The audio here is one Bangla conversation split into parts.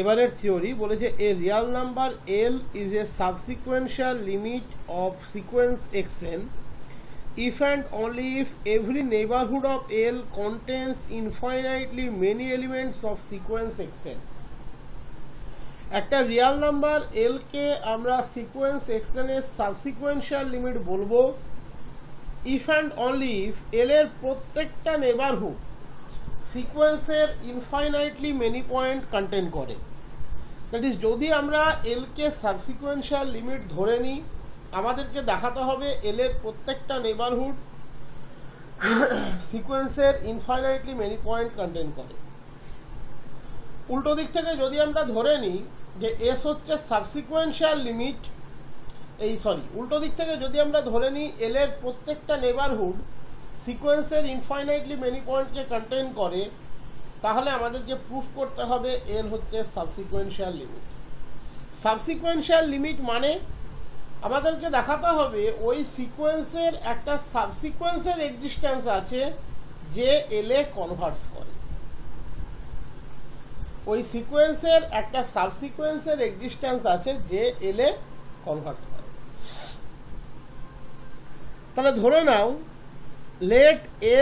এবারের থিওরি বলেছে a real number L is a subsequential limit of sequence xn if and only if every neighborhood of L contains infinitely many elements of sequence xn. একটা রিয়াল নাম্বার L কে আমরা সিকোয়েন্স xn এর সাবসিকুয়েন্সিয়াল লিমিট বলবো if and only if L এর প্রত্যেকটা নেইবারহুড সিকোয়েন্সের ইনফাইনাইটলি মেনি পয়েন্ট কন্টেন করে। দ্যাট ইজ যদি আমরা L কে সাবসিকুয়েন্সিয়াল লিমিট ধরে নিই, আমাদেরকে দেখাতে হবে L এর প্রত্যেকটা নেইবারহুড সিকোয়েন্সের ইনফাইনাইটলি মেনি পয়েন্ট কন্টেন করে। উল্টো দিক থেকে যদি আমরা ধরে নিই যে S হচ্ছে সাবসিকুয়েন্সিয়াল লিমিট, উল্টো দিক থেকে যদি আমরা ধরে নিই L এর প্রত্যেকটা নেইবারহুড সিকোয়েন্সের ইনফাইনাইটলি মেনি পয়েন্টকে কন্টেন করে, তাহলে আমাদেরকে প্রুফ করতে হবে L হচ্ছে সাবসিকুয়েন্সিয়াল লিমিট। সাবসিকুয়েন্সিয়াল লিমিট মানে আমাদেরকে দেখাতে হবে ওই সিকোয়েন্সের একটা সাবসিকোয়েন্সের এক্সিস্টেন্স আছে যে L এ কনভার্স করে। ওই সিকোয়েন্সের একটা সাবসিকোয়েন্সের এক্সিস্টেন্স আছে যে L এ কনভার্স করে। তাহলে ধরে নাও let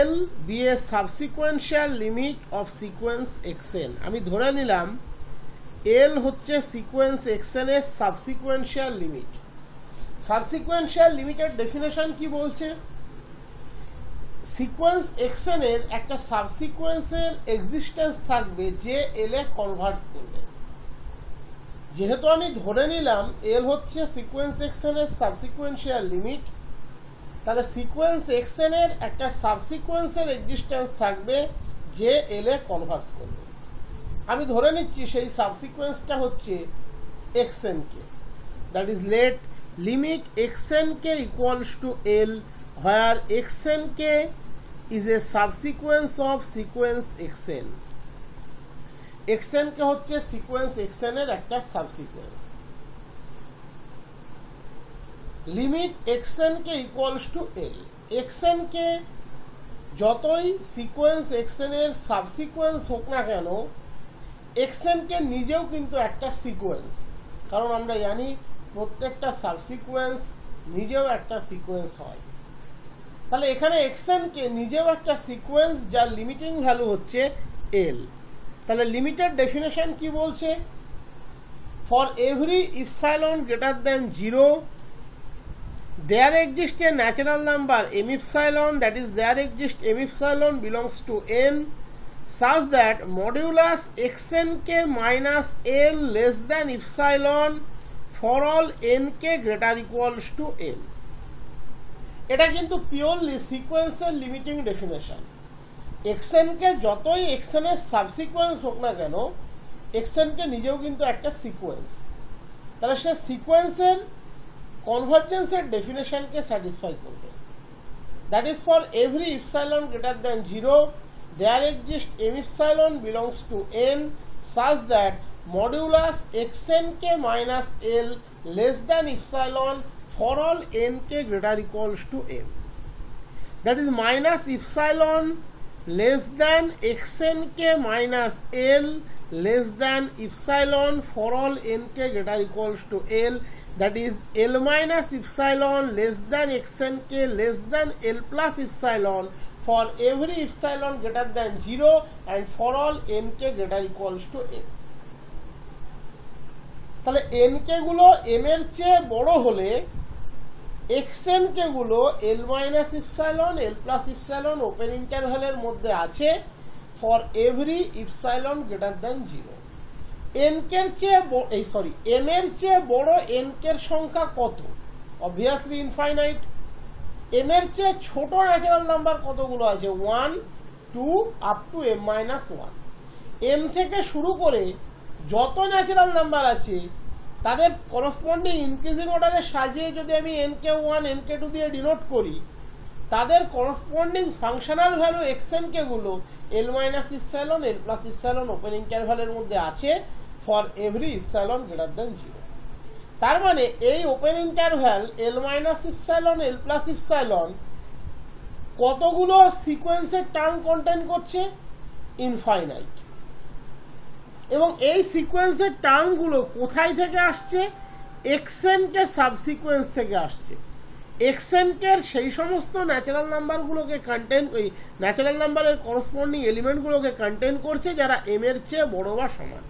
L be a subsequential limit of sequence xn। আমি ধরে নিলাম L হচ্ছে সিকোয়েন্স xn এর সাবসিকুয়েন্সিয়াল লিমিট। সাবসিকুয়েন্সিয়াল লিমিটের ডেফিনেশন কি বলছে? সিকোয়েন্স xn এর একটা সাবসিকুয়েন্সের এক্সিস্টেন্স থাকবে যে L এ কনভার্স করবে। যেহেতু আমি ধরে নিলাম L হচ্ছে সিকোয়েন্স xn এর সাবসিকুয়েন্সিয়াল লিমিট, তাহলে সিকোয়েন্স xn এর একটা সাবসিকোয়েন্সের এক্সিস্টেন্স থাকবে যে L এ কনভার্স করবে। আমি ধরে নিচ্ছি সেই সাবসিকোয়েন্সটা হচ্ছে xn কে। That is let limit xn k equals to L where xn k is a subsequence of sequence xn। xn k হচ্ছে সিকোয়েন্স xn এর একটা সাবসিকোয়েন্স। Limit xn k equals to L, xn k যতই সিকোয়েন্স xn এর সাবসিকোয়েন্স হোক না কেন, xn k নিজেও কিন্তু একটা সিকোয়েন্স, কারণ আমরা জানি প্রত্যেকটা সাবসিকোয়েন্স নিজেও একটা সিকোয়েন্স হয়। তাহলে এখানে xn কে নিজেও একটা সিকোয়েন্স যার লিমিটিং ভ্যালু হচ্ছে L। তাহলে লিমিটের ডেফিনেশন কি বলছে? For every epsilon greater than 0 there exists a natural number m epsilon, that is there exists m epsilon belongs to n such that modulus xn k minus L less than epsilon for all n k greater equals to n। এটা কিন্তু পিওরলি সিকোয়েন্সের লিমিটিং ডেফিনেশন। xn কে যতই xn এর সাবসিকোয়েন্স হোক না কেন, xn কে নিজেও কিন্তু একটা সিকোয়েন্স। তাহলে সে সিকোয়েন্সের কনভার্জেন্সের ডেফিনেশনকে স্যাটিসফাই করবে। That is for every epsilon greater than 0 there exists m epsilon belongs to n such that modulus xn k minus L less than epsilon for all n k greater equals to n। That is minus epsilon less than xn k minus L less than epsilon for all n k greater equals to L, that is L minus epsilon less than xn k less than L plus epsilon for every epsilon greater than 0 and for all n k greater equals to n। তাহলে n k গুলো m এর চেয়ে বড় হলে xn k গুলো L minus epsilon L plus epsilon open ইন্টারভ্যালের মধ্যে আছে for every epsilon greater than 0। n k এর চেয়ে m এর চেয়ে বড় n k এর সংখ্যা কত? Obviously infinite. m এর চেয়ে ছোট ন্যাচারাল নাম্বার কতগুলো আছে? 1 2 up to m minus 1। m থেকে শুরু করে যত ন্যাচারাল নাম্বার আছে তাদের করসপন্ডিং ইনক্রিজিং অর্ডারে সাজিয়ে যদি আমি nk1 nk2 দিয়ে ডিনোট করি, তাদের corresponding functional value xn k গুলো L minus epsilon L plus epsilon open ইন্টারভ্যালের মধ্যে আছে for every epsilon greater than 0। তার মানে এই open interval L minus epsilon L plus epsilon কতগুলো সিকোয়েন্সের টার্ম কন্টেইন করছে? ইনফাইনাইট। এবং এই সিকোয়েন্সের টার্মগুলো কোথায় থেকে আসছে? xn কে সাবসিকোয়েন্স থেকে আসছে। xn কে সেই সমস্ত ন্যাচারাল নাম্বারগুলোকে কন্টেন, ওই ন্যাচারাল নাম্বারের করসপন্ডিং এলিমেন্টগুলোকে কন্টেন করছে যারা m এর চেয়ে বড় বা সমান।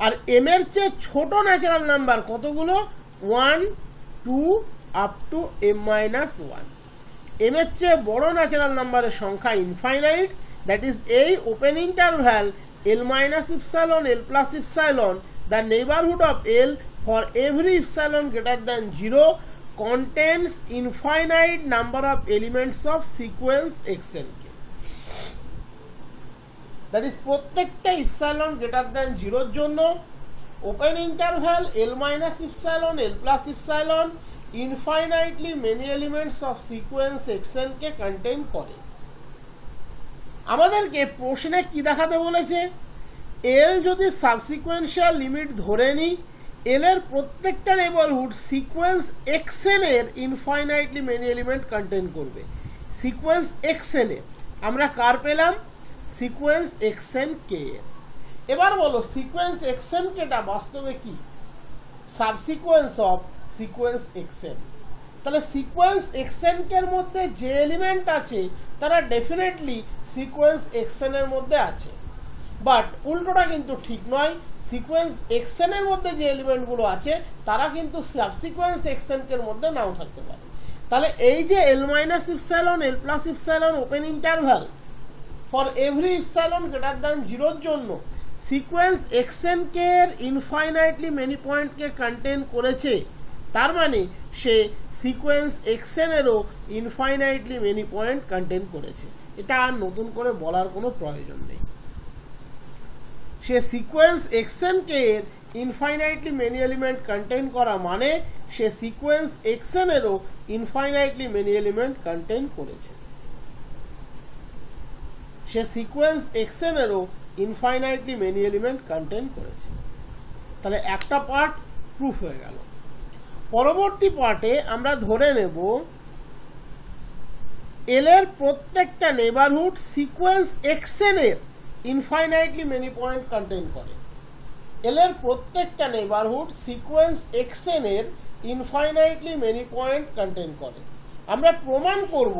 আর m এর চেয়ে ছোট ন্যাচারাল নাম্বার কতগুলো? 1, 2 আপ টু m-1। m এর চেয়ে বড় ন্যাচারাল নাম্বারের সংখ্যা ইনফাইনাইট, দ্যাট ইজ এই open interval l-epsilon l+epsilon, the neighborhood of L for every epsilon greater than 0 contains infinite number of elements of sequence xn. That is প্রত্যেকটা epsilon greater than 0 এর জন্য open interval l-epsilon l+epsilon infinitely many elements of sequence xn K contain করে। আমাদেরকে প্রশ্নে কি দেখাতে বলেছে? এল যদি সাবসিকোয়েন্সিয়াল লিমিট ধরে নিই, এল এর প্রত্যেকটা নেইবারহুড সিকোয়েন্স xn এর ইনফাইনাইটলি মেনি এলিমেন্ট কন্টেইন করবে। সিকোয়েন্স xn এর আমরা কার পেলাম? সিকোয়েন্স xn কে এর। এবার বলো সিকোয়েন্স xn কেটা বাস্তবে কি? সাবসিকোয়েন্স অফ সিকোয়েন্স xn। তাহলে সিকোয়েন্স xn এর মধ্যে যে এলিমেন্ট আছে তারা ডেফিনেটলি সিকোয়েন্স xn এর মধ্যে আছে, বাট উল্টোটা কিন্তু ঠিক নয়। সিকোয়েন্স xn এর মধ্যে যে এলিমেন্টগুলো আছে তারা কিন্তু সাবসিকোয়েন্স xn এর মধ্যে নাও থাকতে পারে। তাহলে এই যে l-epsilon l+epsilon open interval for every epsilon greater than 0 এর জন্য সিকোয়েন্স xn কে এর ইনফাইনাইটলি মেনি পয়েন্টকে কন্টেইন করেছে, তার মানে সে সিকোয়েন্স xn এরও ইনফাইনাইটলি মেনি পয়েন্ট কন্টেইন করেছে। এটা আর নতুন করে বলার কোনো প্রয়োজন নেই। সে সিকোয়েন্স xn কে এর ইনফাইনাইটলি মেনি এলিমেন্ট কন্টেইন করা মানে সে সিকোয়েন্স xn এরও ইনফাইনাইটলি মেনি এলিমেন্ট কন্টেইন করেছে। সে সিকোয়েন্স xn এরও ইনফাইনাইটলি মেনি এলিমেন্ট কন্টেইন করেছে। তাহলে একটা পার্ট প্রুফ হয়ে গেল। পরবর্তী পার্টে আমরা ধরে নেব এল এর প্রত্যেকটা নেইবারহুড সিকোয়েন্স xn এর ইনফাইনাইটলি মেনি পয়েন্ট কন্টেইন করে। এল এর প্রত্যেকটা নেইবারহুড সিকোয়েন্স xn এর ইনফাইনাইটলি মেনি পয়েন্ট কন্টেইন করে। আমরা প্রমাণ করব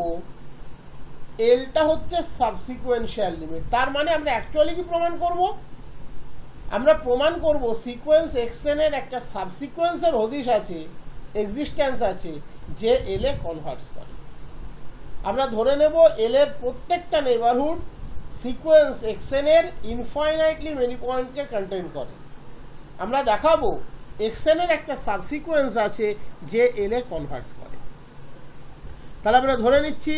এলটা হচ্ছে সাবসিকোয়েন্সিয়াল লিমিট। তার মানে আমরা অ্যাকচুয়ালি কি প্রমাণ করব? আমরা প্রমাণ করব সিকোয়েন্স xn এর একটা সাবসিকোয়েন্সের হদিশ আছে, এক্সিস্টেন্স আছে, যে এল এ কনভার্টস করে। আমরা ধরে নেব এল এর প্রত্যেকটা নেইবারহুড সিকোয়েন্স xn এর ইনফাইনাইটলি মেনি পয়েন্টকে কন্টেইন করে। আমরা দেখাবো xn এর একটা সাবসিকোয়েন্স আছে যে এল এ কনভার্টস করে। তাহলে আমরা ধরে নিচ্ছি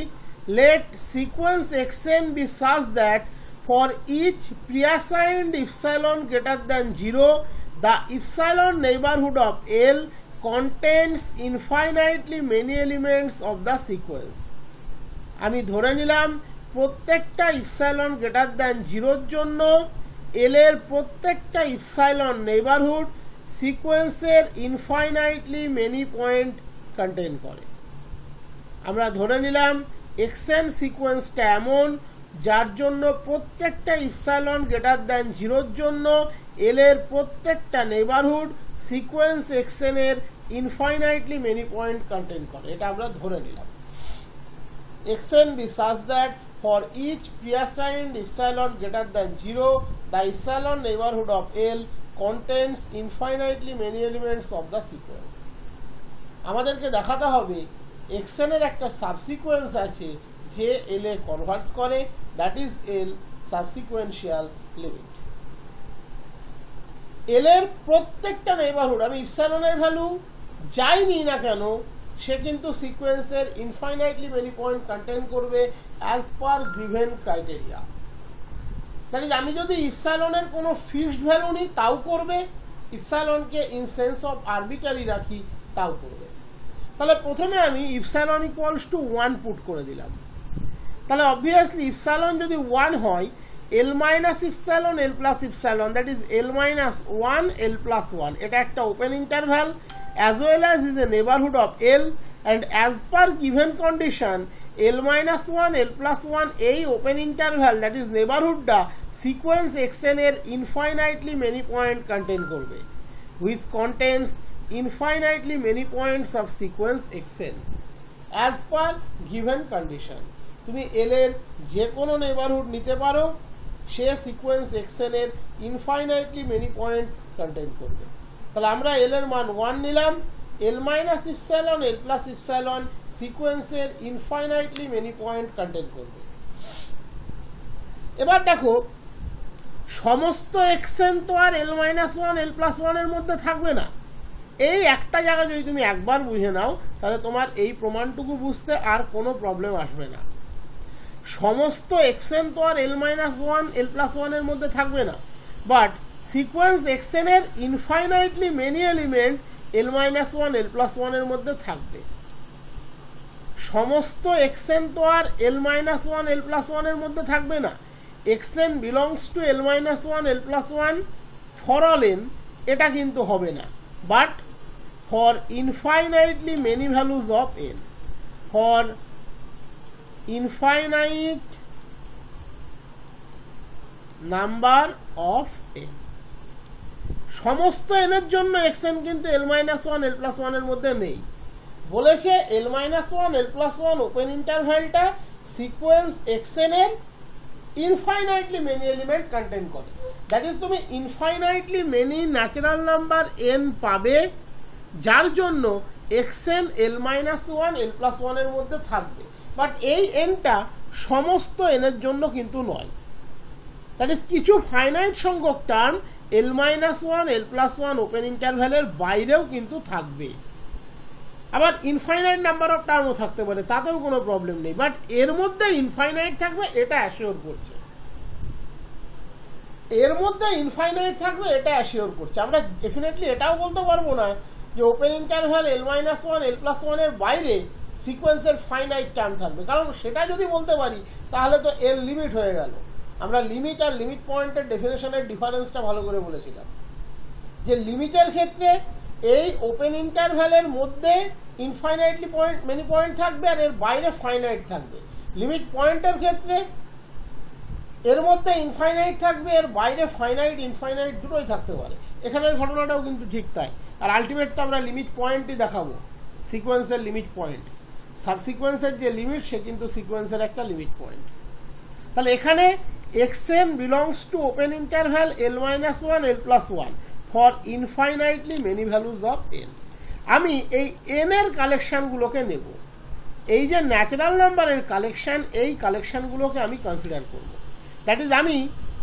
let sequence xn be such that for each preassigned epsilon greater than 0 the epsilon neighborhood of L contains infinitely many elements of the sequence। আমি ধরে নিলাম প্রত্যেকটা ইপসাইলন গ্রেটার দ্যান 0 এর জন্য এল এর প্রত্যেকটা ইপসাইলন নেইবারহুড সিকোয়েন্সের ইনফাইনাইটলি মেনি পয়েন্ট কন্টেইন করে। আমরা ধরে নিলাম xn সিকোয়েন্সটা এমন যার জন্য প্রত্যেকটা ইপসাইলন গ্রেটার দ্যান 0 এর জন্য এল এর প্রত্যেকটা নেইবারহুড সিকোয়েন্স xn এর ইনফাইনাইটলি মেনি পয়েন্ট কন্টেইন করে। এটা আমরা ধরে নিলাম। xn be such that for each preassigned epsilon greater than 0 the epsilon neighborhood of L contains infinitely many elements of the sequence। আমাদেরকে দেখাতে হবে xn এর একটা সাবসিকোয়েন্স আছে যে এল এ কনভার্টস করে, দ্যাট ইজ এল সাবসিকোয়েন্সিয়াল লিমিট। এল এর প্রত্যেকটা নেইবারহুড আমি ইপসাইলনের ভ্যালু যাই নিই না কেন সে কিন্তু সিকোয়েন্সের ইনফাইনাইটলি মেনি পয়েন্ট কন্টেইন করবে as per given criteria. That is আমি যদি ইপসাইলনের কোনো ফিক্সড ভ্যালু নিই তাও করবে, ইপসাইলনকে ইন সেন্স অফ আরবিটারি রাখি তাও করবে। তাহলে প্রথমে আমি ইপসাইলন ইকুয়ালস টু 1 পুট করে দিলাম। তাহলে অবভিয়াসলি ইপসাইলন যদি 1 হয় L minus epsilon L plus epsilon, that is L minus 1 L plus 1, এটা একটা open interval as well as is a neighborhood of L, and as per given condition L minus 1 L plus 1 এই open interval that is neighborhood টা sequence xn এর infinitely many point contain করবে, which contains infinitely many points of sequence xn as per given condition. তুমি L এর যে কোনো neighborhood নিতে পারো, সে সিকোয়েন্স xn এর ইনফাইনাইটলি মেনি পয়েন্ট কন্টেইন করবে। তাহলে আমরা L এর মান 1 নিলাম, L minus epsilon L plus epsilon সিকোয়েন্সের ইনফাইনাইটলি মেনি পয়েন্ট কন্টেইন করবে। এবার দেখো সমস্ত xn তো আর L মাইনাস 1 L প্লাস 1 এর মধ্যে থাকবে না। এই একটা জায়গা যদি তুমি একবার বুঝে নাও তাহলে তোমার এই প্রমাণটুকু বুঝতে আর কোনো প্রবলেম আসবে না। সমস্ত xn তো আর L minus 1 L plus 1 এর মধ্যে থাকবে না, বাট সিকোয়েন্স xn এর infinitely many element L minus 1 L plus 1 এর মধ্যে থাকবে। সমস্ত xn তো আর L minus 1 L plus 1 এর মধ্যে থাকবে না। xn belongs to L minus 1 L plus 1 for all n, এটা কিন্তু হবে না, but for infinitely many values of n, for infinite number of n, সমস্ত n এর জন্য xn কিন্তু L minus 1 L plus 1 এর মধ্যে নেই। বলেছে L minus 1 L plus 1 open ইন্টারভ্যালটা সিকোয়েন্স xn এর ইনফাইনাইটলি মেনি এলিমেন্ট কন্টেইন করে, দ্যাট ইজ তুমি infinitely many natural number n পাবে, যার জন্য xn L minus 1 L plus 1 এর মধ্যে থাকবে, বাট এই nটা সমস্ত n এর জন্য কিন্তু নয়। দ্যাট ইজ কিছু ফাইনাইট সংখ্যক term L minus 1 L plus 1 open ইন্টারভ্যালের বাইরেও কিন্তু থাকবে, আবার ইনফাইনাইট নাম্বার অফ টার্মও থাকতে পারে, তাতেও কোনো প্রবলেম নেই, বাট এর মধ্যে ইনফাইনাইট থাকবে এটা অ্যাসিওর করছে, এর মধ্যে ইনফাইনাইট থাকবে এটা অ্যাসিওর করছে। আমরা ডেফিনেটলি এটাও বলতে পারবো না যে open interval L minus 1 L plus 1 এর বাইরে সিকোয়েন্সের ফাইনাইট টার্ম থাকবে, কারণ সেটা যদি বলতে পারি তাহলে তো L লিমিট হয়ে গেল। আমরা লিমিট আর লিমিট পয়েন্টের ডেফিনেশনের ডিফারেন্সটা ভালো করে বলেছিলাম যে লিমিটের ক্ষেত্রে এই ওপেন ইন্টারভ্যালের মধ্যে ইনফাইনাইটলি পয়েন্ট মেনি পয়েন্ট থাকবে আর এর বাইরে ফাইনাইট থাকবে। লিমিট পয়েন্টের ক্ষেত্রে এর মধ্যে ইনফাইনাইট থাকবে, এর বাইরে ফাইনাইট ইনফাইনাইট দুটোই থাকতে পারে। এখানের ঘটনাটাও কিন্তু ঠিক তাই। আর আলটিমেট তো আমরা লিমিট পয়েন্টই দেখাবো, সিকোয়েন্সের লিমিট পয়েন্ট, সাবসিকোয়েন্সের যে লিমিট সে কিন্তু সিকোয়েন্সের একটা লিমিট পয়েন্ট। তাহলে এখানে xn belongs to open interval L minus 1 L plus 1 for infinitely many values of n। আমি এই n এর কালেকশনগুলোকে নেব, এই যে ন্যাচারাল নাম্বারের কালেকশন, এই কালেকশনগুলোকে আমি কনসিডার করব। দ্যাট ইজ আমি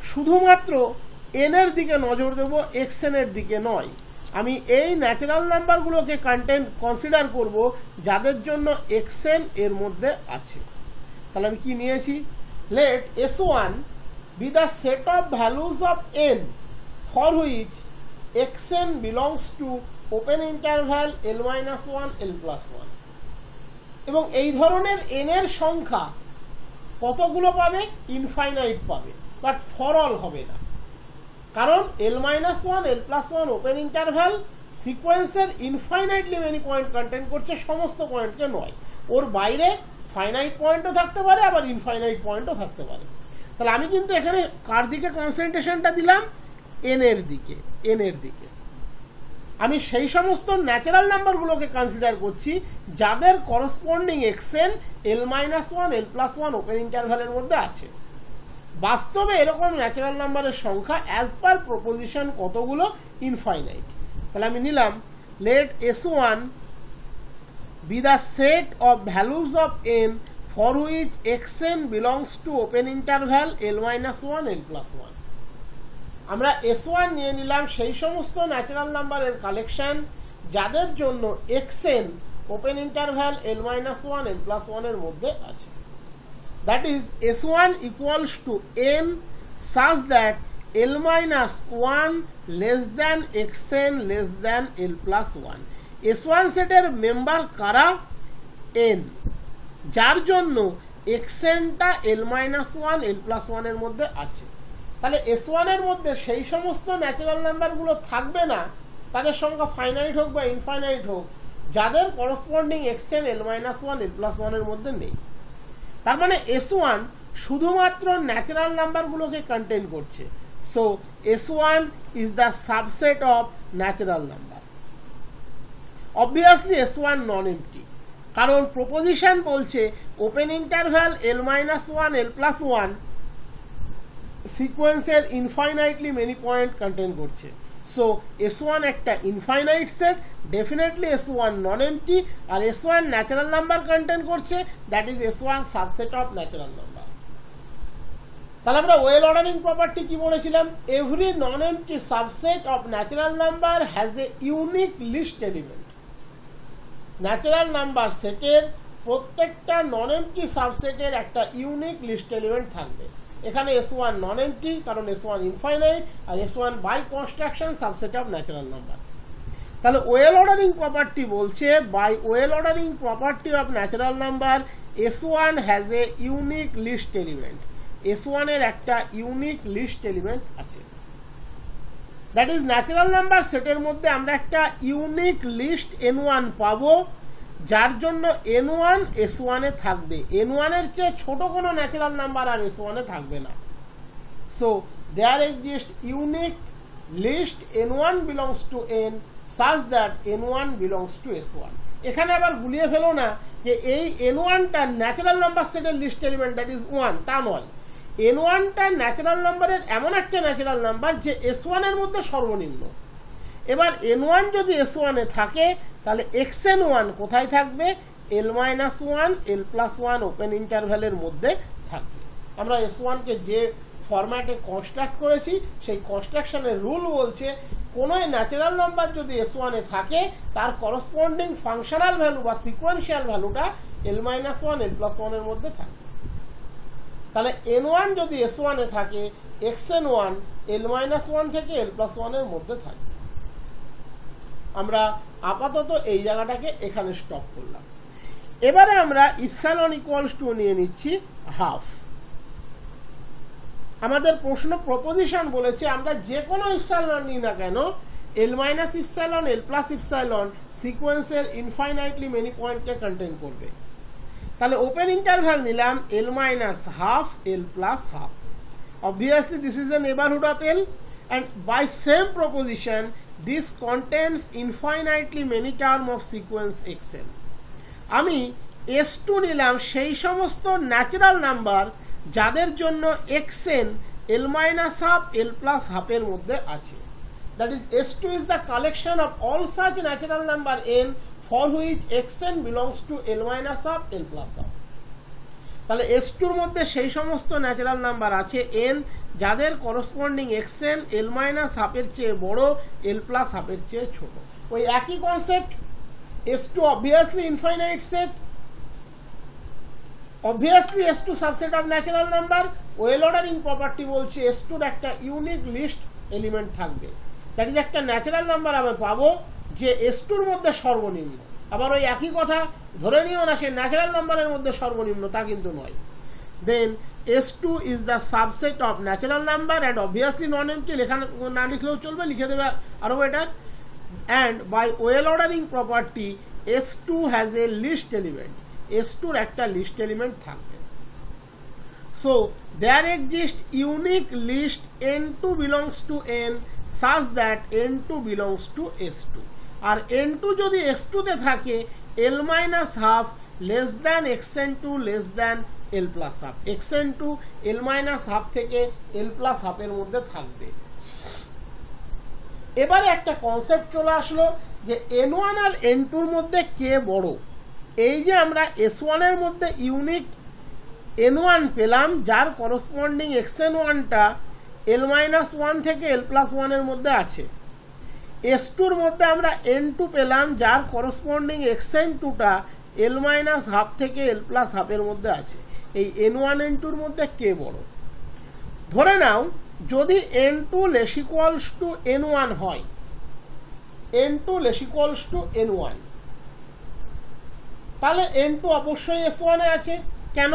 শুধুমাত্র n এর দিকে নজর দেব, xn এর দিকে নয়। আমি এই ন্যাচারাল নাম্বারগুলোকে কনসিডার করব যাদের জন্য xn এর মধ্যে আছে। তাহলে আমি কি নিয়েছি, let S1 be the set of values of n for which xn belongs to open interval L minus 1 L plus 1, এবং এই ধরনের n এর সংখ্যা কতগুলো পাবে, ইনফাইনাইট পাবে, বাট ফর অল হবে না, কারণ L minus 1 L plus 1 open interval সিকোয়েন্সের ইনফাইনাইটলি মেনি পয়েন্ট কন্টেইন করছে, সমস্ত পয়েন্টকে নয়। ওর বাইরে ফাইনাইট পয়েন্টও থাকতে পারে, আবার ইনফাইনাইট পয়েন্টও থাকতে পারে। তাহলে আমি কিন্তু এখানে কার দিকে কনসেন্ট্রেশনটা দিলাম, n এর দিকে। n এর দিকে আমি সেই সমস্ত ন্যাচারাল নাম্বারগুলোকে কনসিডার করছি যাদের corresponding xn L minus 1 L plus 1 open ইন্টারভ্যালের মধ্যে আছে। বাস্তবে এরকম ন্যাচারাল নাম্বারের সংখ্যা অ্যাজ পার প্রপোজিশন কতগুলো, ইনফাইনাইট। তাহলে আমি নিলাম let S1 be the set of values of n for which xn belongs to open interval L minus 1 L plus 1। আমরা S1 নিয়ে নিলাম সেই সমস্ত ন্যাচারাল নাম্বারের কালেকশন যাদের জন্য xn open interval L minus 1 L plus 1 এর মধ্যে আছে। That is S1 equals to n such that L minus 1 less than xn less than L plus 1। S1 সেটের মেম্বার কারা, n, যার জন্য xnটা L minus 1 L plus 1 এর মধ্যে আছে। তাহলে S1 এর মধ্যে সেই সমস্ত ন্যাচারাল নাম্বারগুলো থাকবে না, তাদের সংখ্যা ফাইনাইট হোক বা ইনফাইনাইট হোক, যাদের করসপন্ডিং xn l-1 l+1 এর মধ্যে নেই। তার মানে S1 শুধুমাত্র ন্যাচারাল নাম্বারগুলোকে কন্টেইন করছে। So S1 is the subset of natural number. Obviously S1 non empty, কারণ প্রপোজিশন বলছে ওপেন ইন্টারভ্যাল l-1 l+1 সিকোয়েন্সের ইনফাইনাইটলি মেনি পয়েন্ট কন্টেইন করছে। সো S1 একটা infinite set, definitely S1 non empty, আর S1 ন্যাচারাল নাম্বার কন্টেইন করছে, that is S1 subset of natural number. তাহলে আমরা ওয়েল অর্ডারিং প্রপার্টি কি বলেছিলাম? Every non empty subset of natural number has a unique least element. Natural number সেটের প্রত্যেকটা নন এমটি সাবসেটের একটা ইউনিক লিস্ট এলিমেন্ট থাকবে। এখানে S1 নন এমটি, কারণ S1 ইনফাইনাইট, আর S1 by construction subset of natural number. তাহলে ওয়েল অর্ডারিং প্রপার্টি বলছে by well ordering property of natural number S1 has a unique least element. S1 এর একটা ইউনিক লিস্ট এলিমেন্ট আছে। দ্যাট ইজ ন্যাচারাল নাম্বার সেটের মধ্যে আমরা একটা ইউনিক লিস্ট N1 পাবো, যার জন্য N1 S1 এ থাকবে। N1 এর চেয়ে ছোট কোনো ন্যাচারাল নাম্বার আর S1 এ থাকবে না। So there exist unique least N1 belongs to N such that N1 belongs to S1। এখানে আবার গুলিয়ে ফেলো না যে এই N1টা ন্যাচারাল নাম্বার সেটের লিস্ট এলিমেন্ট, দ্যাট ইজ 1, তা নয়। N1টা ন্যাচারাল নাম্বারের এমন একটা ন্যাচারাল নাম্বার যে S1 এর মধ্যে সর্বনিম্ন। এবার N1 যদি S1 এ থাকে, তাহলে xn1 কোথায় থাকবে? l-1 l+1 ওপেন ইন্টারভ্যালের মধ্যে থাকবে। আমরা S1 কে যে ফরম্যাটে কনস্ট্রাক্ট করেছি, সেই কনস্ট্রাকশনের রুল বলছে কোনো ন্যাচারাল নাম্বার যদি S1 এ থাকে, তার করসপন্ডিং ফাংশনাল ভ্যালু বা সিকোয়েন্সিয়াল ভ্যালুটা l-1 l+1 এর মধ্যে থাকবে। তাহলে N1 যদি S1 এ থাকে, xn1 l-1 থেকে l+1 এর মধ্যে থাকবে। আমরা আপাতত এই জায়গাটাকে এখানে স্টপ করলাম। এবারে আমরা ইপসাইলন ইকুয়ালস টু নিয়ে নিচ্ছি হাফ। আমাদের প্রশ্ন প্রপোজিশন বলেছে আমরা যে কোনো ইপসাইলন নিই না কেন, l-ইপসাইলন l+ইপসাইলন সিকোয়েন্সের ইনফাইনাইটলি মেনি পয়েন্টকে কন্টেইন করবে। তাহলে ওপেন ইন্টারভ্যাল নিলাম l-half l+half। obviously this is the neighborhood of L, and by same proposition this contains infinitely many term of sequence xn। আমি S2 নিলাম সেই সমস্ত ন্যাচারাল নাম্বার যাদের জন্য xn l-half l+half এর মধ্যে আছে। that is S2 is the collection of all such natural number n for which xn belongs to l-half l+half। তাহলে S2 এর মধ্যে সেই সমস্ত ন্যাচারাল নাম্বার আছে n যাদের করসপন্ডিং xn l-half এর চেয়ে বড়, l+half এর চেয়ে ছোট। ওই একই concept. S2 obviously infinite set, obviously S2 subset of natural number। Well ordering property বলছে S2 এর একটা ইউনিক লিস্ট এলিমেন্ট থাকবে। দ্যাট ইজ একটা ন্যাচারাল নাম্বার আমি পাবো যে S2 এর মধ্যে সর্বনিম্ন। আবার ওই একই কথা ধরে নিও না সে ন্যাচারাল নাম্বারের মধ্যে সর্বনিম্ন, তা কিন্তু নয়। দেন S2 is the subset of natural number and obviously non empty, লেখা না লিখলেও চলবে, লিখে দেবে আরো better. and by well ordering property S2 has a list element। S2 এর একটা লিস্ট এলিমেন্ট থাকবে। so there exists unique list n2 belongs to n such that n2 belongs to S2। আর n2 যদি S2 তে থাকে l-half less than xn2 less than l+half, xn2 l-half থেকে l+half এর মধ্যে থাকবে। এবারে একটা কনসেপ্ট চলে আসলো যে n1 আর n2 এর মধ্যে কে বড়। এই যে আমরা S1 এর মধ্যে ইউনিক n1 পেলাম যার করসপন্ডিং xn1টা l-1 থেকে l+1 এর মধ্যে আছে, S2 এর মধ্যে আমরা n2 পেলাম যার করসপন্ডিং xn2টা l-half থেকে l+half এর মধ্যে আছে। এই n1 n2 এর মধ্যে কে বড়? ধরে নাও যদি n2 less equals to n1 হয়, n2 less equals to n1, তাহলে n2 অবশ্যই S1 এ আছে। কেন?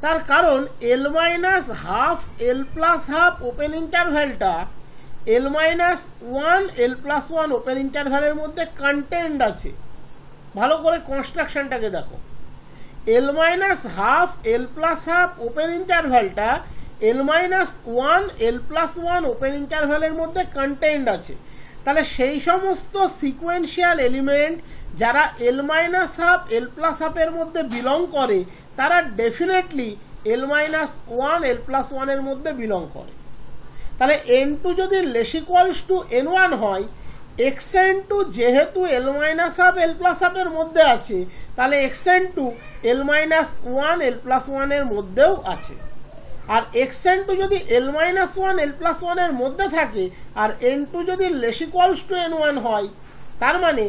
তার কারণ L minus half L plus half open ইন্টারভ্যালটা L minus one L plus one open ইন্টারভ্যালের মধ্যে কন্টেন্ট আছে। ভালো করে কনস্ট্রাকশনটাকে দেখো, L minus half L plus half open ইন্টারভ্যালটা L minus one L plus one open ইন্টারভ্যালের মধ্যে কন্টেন্ট আছে। তাহলে সেই সমস্ত সিকোয়েন্সিয়াল এলিমেন্ট যারা L minus half L plus হাফের মধ্যে বিলং করে তারা definitely L minus one L plus ওয়ানের মধ্যে বিলং করে। তাহলে n2 যদি লেস ইকুয়ালস টু n1 হয়, xn2 যেহেতু এল মাইনাস হাফ এল প্লাস হাফের মধ্যে আছে তাহলে xn2 L minus one L plus ওয়ানের মধ্যেও আছে। আর xn2 যদি এল মাইনাস ওয়ান এল প্লাস ওয়ানের মধ্যে থাকে আর n2 যদি লেস ইকুয়ালস টু n1 হয়, তার মানে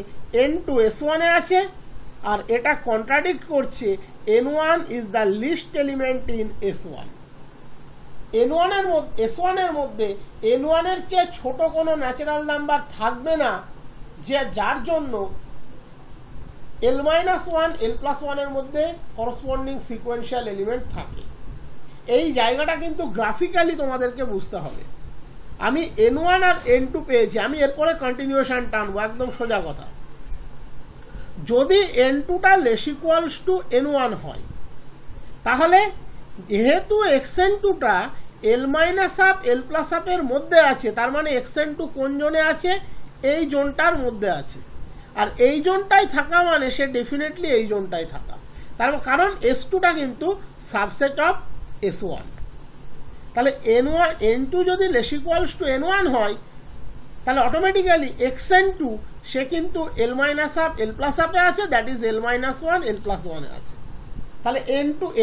n2 s1 এ আছে। আর এটা কন্ট্রাডিক্ট করছে n1 is the least element in s1। s1 এর মধ্যে n1 এর চেয়ে ছোট কোনো ন্যাচারাল নাম্বার থাকবে না যার জন্য l minus one L plus ওয়ানের মধ্যে করসপন্ডিং সিকোয়েন্সিয়াল এলিমেন্ট থাকে। এই জায়গাটা কিন্তু গ্রাফিক্যালি তোমাদেরকে বুঝতে হবে। আমি n1 আর n2 পেয়েছি, আমি এরপরে কন্টিনিউয়েশন টানবো, একদম সোজা কথা। যদি n2টা লেস ইকুয়ালস টু n1 হয় তাহলে যেহেতু xn2টা এল মাইনাস হাফ এল প্লাস হাফের মধ্যে আছে, তার মানে xn2 কোন জোনে আছে? এই জোনটার মধ্যে আছে। আর এই জোনটাই থাকা মানে সে ডেফিনেটলি এই জোনটাই থাকা, তার কারণ s2টা কিন্তু সাবসেট অফ s1। তাহলে n2 যদি লেস ইকুয়ালস টু n1 হয় তাহলে অটোমেটিক্যালি xn2 সে কিন্তু এল মাইনাস হাফ এল প্লাস হাফে আছে, that is L minus one L plus ওয়ানে আছে। তাহলে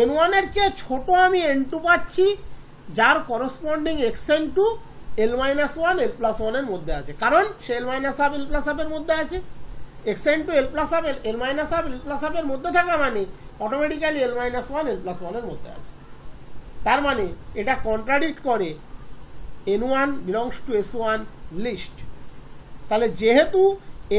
n1 এর চেয়ে ছোট আমি n2 পাচ্ছি যার corresponding xn2 L minus one L plus ওয়ানের মধ্যে আছে, কারণ সে L minus half L plus হাফের মধ্যে আছে। xn2 L plus half L minus half L plus হাফের মধ্যে থাকা মানে automatically L minus one L plus ওয়ানের মধ্যে আছে। তার মানে এটা কন্ট্রাডিক্ট করে n1 belongs to s1 list. তাহলে যেহেতু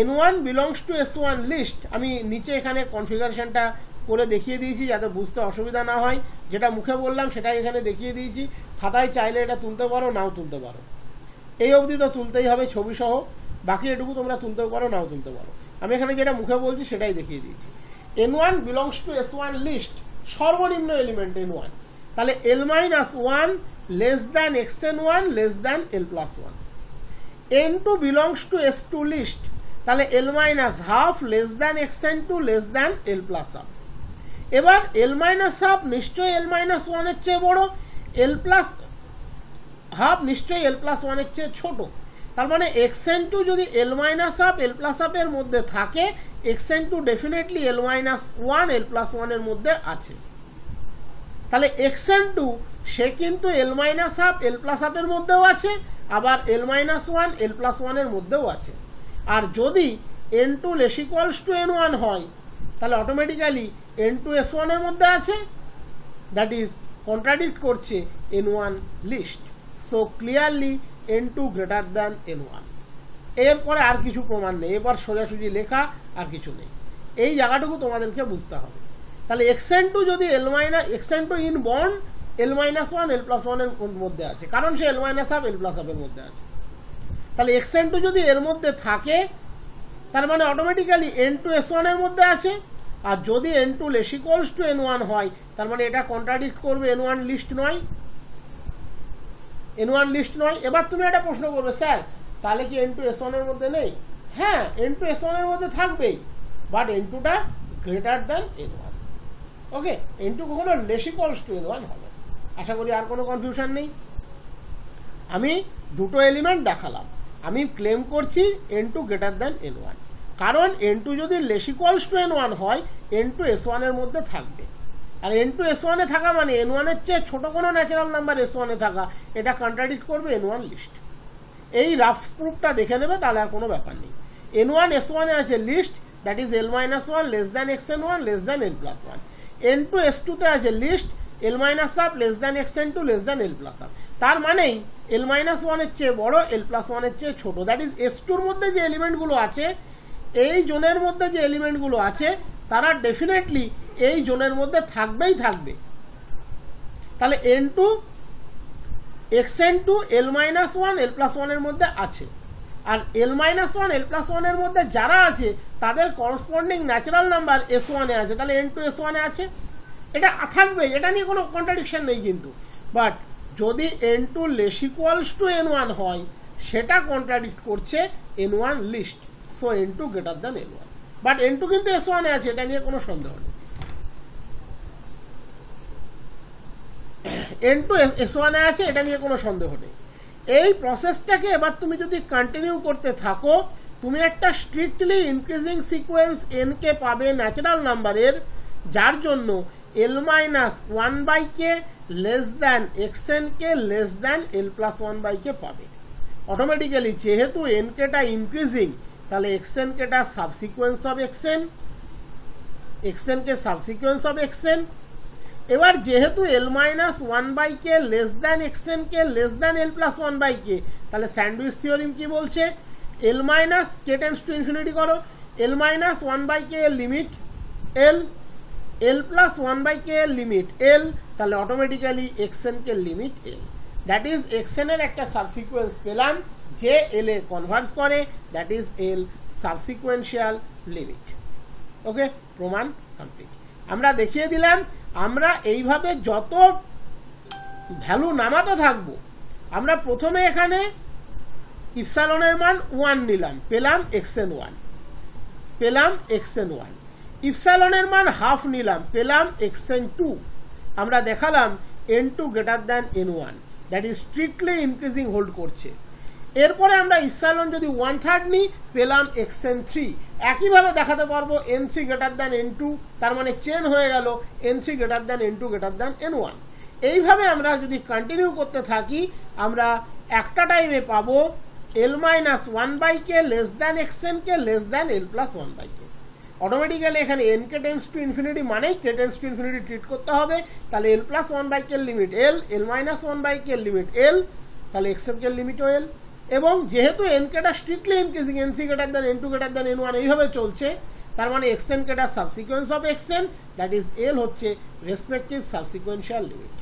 n1 belongs to s1 list, আমি নিচে এখানে কনফিগারেশনটা করে দেখিয়ে দিয়েছি যাতে বুঝতে অসুবিধা না হয়। যেটা মুখে বললাম সেটাই এখানে দেখিয়ে দিয়েছি, খাতায় চাইলে এটা তুলতে পারো নাও তুলতে পারো। এই অবধি তো তুলতেই হবে ছবি সহ, বাকি এটুকু তোমরা তুলতেও পারো নাও তুলতে পারো। আমি এখানে যেটা মুখে বলছি সেটাই দেখিয়ে দিয়েছি। n1 belongs to s1 least, সর্বনিম্ন এলিমেন্ট n1, তাহলে l minus one less than xn1 less than l plus one. n2 belongs to s2 least, তাহলে l minus half less than xn2 less than l plus half. এবার l মাইনাস হাফ নিশ্চয়ই l মাইনাস ওয়ানের চেয়ে বড়, l প্লাস হাফ নিশ্চয়ই l প্লাস ওয়ানের চেয়ে ছোট। তার মানে xn2 যদি l minus half l plus হাফের মধ্যে থাকে, xn2 definitely l minus one l plus ওয়ানের মধ্যে আছে। তাহলে xn2 সে কিন্তু l minus half l plus হাফের মধ্যেও আছে, আবার l minus one l plus ওয়ানের মধ্যেও আছে। আর যদি n2 less equals to n1 হয় তাহলে অটোমেটিক্যালি n2 s1 এর মধ্যে আছে, দ্যাট ইজ কন্ট্রাডিক্ট করছে n1 least. So clearly n2 greater than n1। এরপরে আর কিছু প্রমাণ নেই, এবার সোজাসুজি লেখা আর কিছু নেই, এই জায়গাটুকু তোমাদেরকে বুঝতে হবে। তাহলে xn2 যদি xn2 in bound l minus one l plus ওয়ানের মধ্যে আছে, কারণ সে l minus half l plus হাফের মধ্যে আছে। তাহলে xn2 যদি এর মধ্যে থাকে তার মানে অটোমেটিক্যালি n2 s1 এর মধ্যে আছে। আর যদি n2 less equals to n1 হয় তার মানে এটা কন্ট্রাডিক্ট করবে n1 লিস্ট নয়, n1 লিস্ট নয়। এবার তুমি একটা প্রশ্ন করবে, স্যার তাহলে কি n2 s1 এর মধ্যে নেই? হ্যাঁ, n2 s1 এর মধ্যে থাকবেই, বাট n2টা greater than n1। Okay, n2 কখনো লেস ইকুয়ালস টু n1 হবে। আশা করি আর কোনো কনফিউশন নেই। আমি দুটো এলিমেন্ট দেখালাম, আমি ক্লেম করছি n2 গ্রেটার দ্যান n1, কারণ n2 যদি লেস ইকুয়ালস টু n1 হয় n2 s1 এর মধ্যে থাকবে। আর n2 s1 এ থাকা মানে n1 এর চেয়ে ছোট কোনো ন্যাচারাল নাম্বার s1 এ থাকা, এটা কন্ট্রাডিক্ট করবে n1 লিস্ট। এই রাফ প্রুফটা দেখে নেবে, তাহলে আর কোনো ব্যাপার নেই। n1 s1 এ আছে least, that is l minus one less than xn1 less than l plus one. n2 s2 তে আছে least l minus half less than xn2 less than l plus half. তার মানেই l মাইনাস ওয়ানের চেয়ে বড়, l প্লাস ওয়ানের চেয়ে ছোট, দ্যাট ইজ s2 এর মধ্যে যে এলিমেন্টগুলো আছে, এই জোনের মধ্যে যে এলিমেন্টগুলো আছে তারা ডেফিনেটলি এই জোনের মধ্যে থাকবেই থাকবে। তাহলে n two xn two l minus one l plus ওয়ানের মধ্যে আছে, আর l minus one l plus ওয়ানের মধ্যে যারা আছে তাদের করসপন্ডিং ন্যাচারাল নাম্বার s1 এ আছে, তাহলে n টু s1 এ আছে, এটা থাকবে, এটা নিয়ে কোনো কন্ট্রাডিকশন নেই। কিন্তু বাট যদি n2 less equals to n1 হয় সেটা কন্ট্রাডিক্ট করছে n1 least, so n2 greater than n1, but n2 কিন্তু s1 এ আছে, এটা নিয়ে কোনো সন্দেহ নেই। n2 s1 এ আছে, এটা নিয়ে কোনো সন্দেহ নেই। এই প্রসেসটাকে এবার তুমি যদি কন্টিনিউ করতে থাকো, তুমি একটা strictly increasing sequence n k পাবে ন্যাচারাল নাম্বারের, যার জন্য l minus one by k less than xn k less than l plus one by k পাবে। অটোমেটিক্যালি যেহেতু n কেটা ইনক্রিজিং, তাহলে xn কেটা subsequence of xn k subsequence of xn। এবার যেহেতু l minus one by k less than xn k less than l plus one by k, তাহলে স্যান্ডউইচ থিওরিম কি বলছে, l minus k tends to infinity করো, l minus one by k limit l, l plus one by k limit l, তাহলে automatically xn k limit l, that is xn এর একটা সাবসিকুয়েন্স পেলাম যে l এ কনভার্জ করে, that is l subsequential limit. Okay, প্রমাণ কমপ্লিট। আমরা দেখিয়ে দিলাম আমরা এইভাবে যত ভ্যালু নামাতে থাকবো, আমরা প্রথমে এখানে ইপসালনের মান 1 নিলাম, পেলাম xn1, পেলাম xn1, ইপসালনের মান হাফ নিলাম, পেলাম xn2, আমরা দেখালাম n2 greater than n1, that is strictly increasing hold করছে। এরপরে আমরা ইপসালন যদি 1/3 নিই, পেলাম xn3, একইভাবে দেখাতে পারবো n3 গ্রেটার দ্যান n2, তার মানে চেন হয়ে গেল n3 greater than n2 greater than n1। এইভাবে আমরা যদি কন্টিনিউ করতে থাকি, আমরা একটা টাইমে পাবো l minus one by k less than xn k less than l plus one by k. Automatically এখানে n k tends to infinity মানেই k tends to infinity treat করতে হবে, তাহলে l plus one by k limit l, l minus one by k limit l, তাহলে xn কে লিমিটও l। এবং যেহেতু n কেটা strictly increasing, n3 greater than n2 greater than n1 এইভাবে চলছে, তার মানে xn কেটা subsequence of xn, that is l হচ্ছে রেসপেক্টিভ সাবসিকুয়েন্সিয়াল লিমিট।